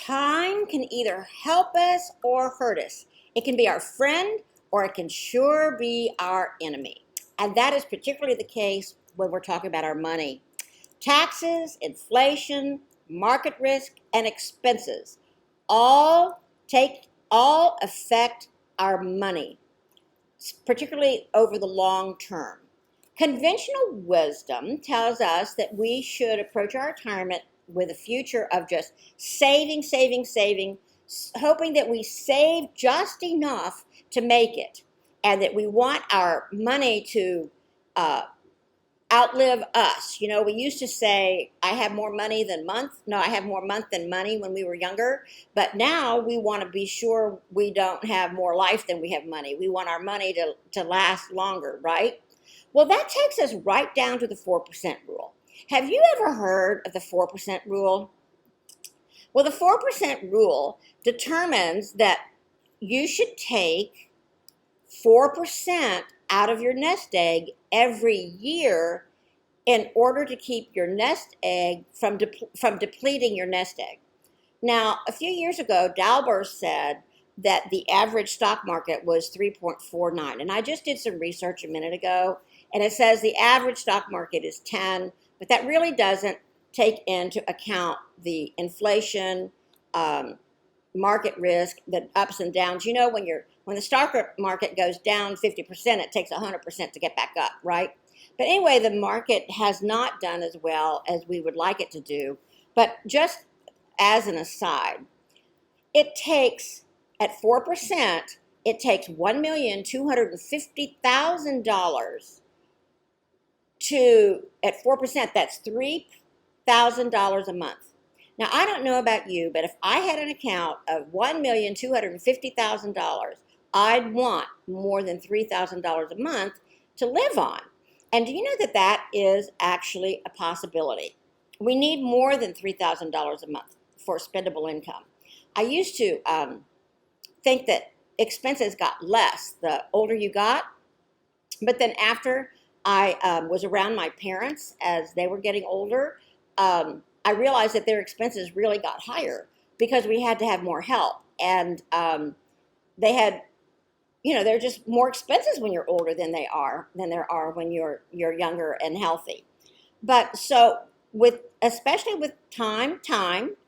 Time can either help us or hurt us. It can be our friend or it can sure be our enemy. And that is particularly the case when we're talking about our money. Taxes, inflation, market risk, and expenses all affect our money, particularly over the long term. Conventional wisdom tells us that we should approach our retirement with a future of just saving, saving, saving, hoping that we save just enough to make it, and that we want our money to uh, outlive us. You know, we used to say, I have more money than month. No, I have more month than money when we were younger. But now we want to be sure we don't have more life than we have money. We want our money to last longer, right? Well, that takes us right down to the 4% rule. Have you ever heard of the 4% rule? Well, the 4% rule determines that you should take 4% out of your nest egg every year in order to keep your nest egg from depleting your nest egg. Now, a few years ago, Dalbert said that the average stock market was 3.49. And I just did some research a minute ago, and it says the average stock market is 10, but that really doesn't take into account the inflation, market risk, the ups and downs. You know, when the stock market goes down 50%, it takes 100% to get back up, right? But anyway, the market has not done as well as we would like it to do. But just as an aside, it takes, at 4%, it takes $1,250,000 at 4%, that's $3,000 a month. Now, I don't know about you, but if I had an account of $1,250,000, I'd want more than $3,000 a month to live on. And do you know that that is actually a possibility? We need more than $3,000 a month for spendable income. I used to think that expenses got less the older you got, but then after I was around my parents as they were getting older, I realized that their expenses really got higher because we had to have more help. And they had, you know, they're just more expenses when you're older than there are when you're younger and healthy. But so especially with time,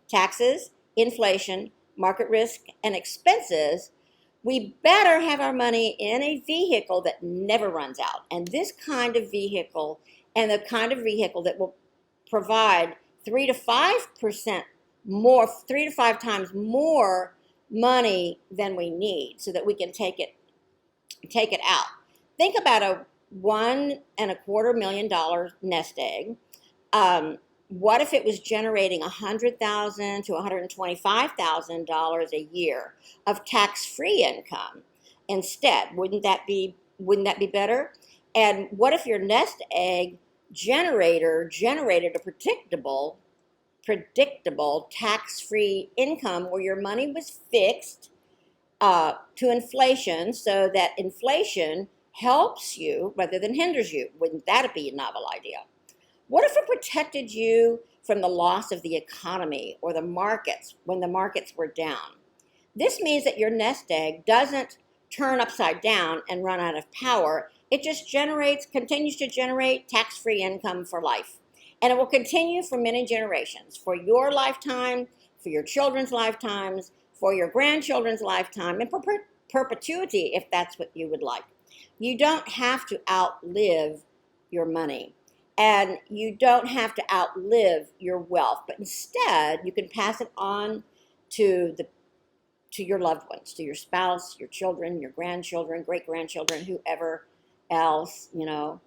taxes, inflation, market risk, and expenses, we better have our money in a vehicle that never runs out. And this kind of vehicle, and the kind of vehicle that will provide 3 to 5% more, 3 to 5 times more money than we need, so that we can take it out. Think about a $1.25 million nest egg. What if it was generating $100,000 to $125,000 a year of tax-free income instead? Wouldn't that be better? And what if your nest egg generator generated a predictable tax-free income where your money was fixed to inflation, so that inflation helps you rather than hinders you? Wouldn't that be a novel idea? What if it protected you from the loss of the economy or the markets when the markets were down? This means that your nest egg doesn't turn upside down and run out of power. It just continues to generate tax-free income for life. And it will continue for many generations, for your lifetime, for your children's lifetimes, for your grandchildren's lifetime, and for perpetuity if that's what you would like. You don't have to outlive your money. And you don't have to outlive your wealth, but instead you can pass it on to your loved ones, to your spouse, your children, your grandchildren, great-grandchildren, whoever else, you know.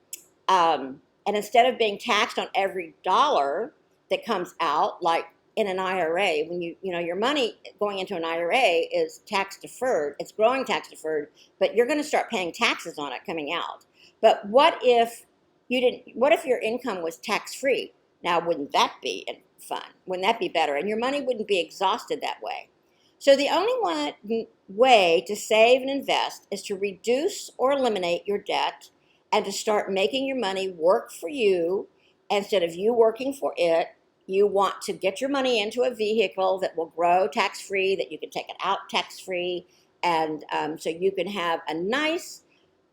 And instead of being taxed on every dollar that comes out, like in an IRA, when you know your money going into an IRA is tax deferred, it's growing tax deferred, but you're going to start paying taxes on it coming out. But what if your income was tax-free? Now, wouldn't that be fun? Wouldn't that be better? And your money wouldn't be exhausted that way. So the only way to save and invest is to reduce or eliminate your debt and to start making your money work for you instead of you working for it, you want to get your money into a vehicle that will grow tax-free, that you can take it out tax-free, and so you can have a nice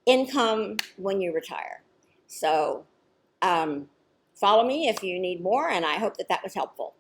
income when you retire. So follow me if you need more, and I hope that that was helpful.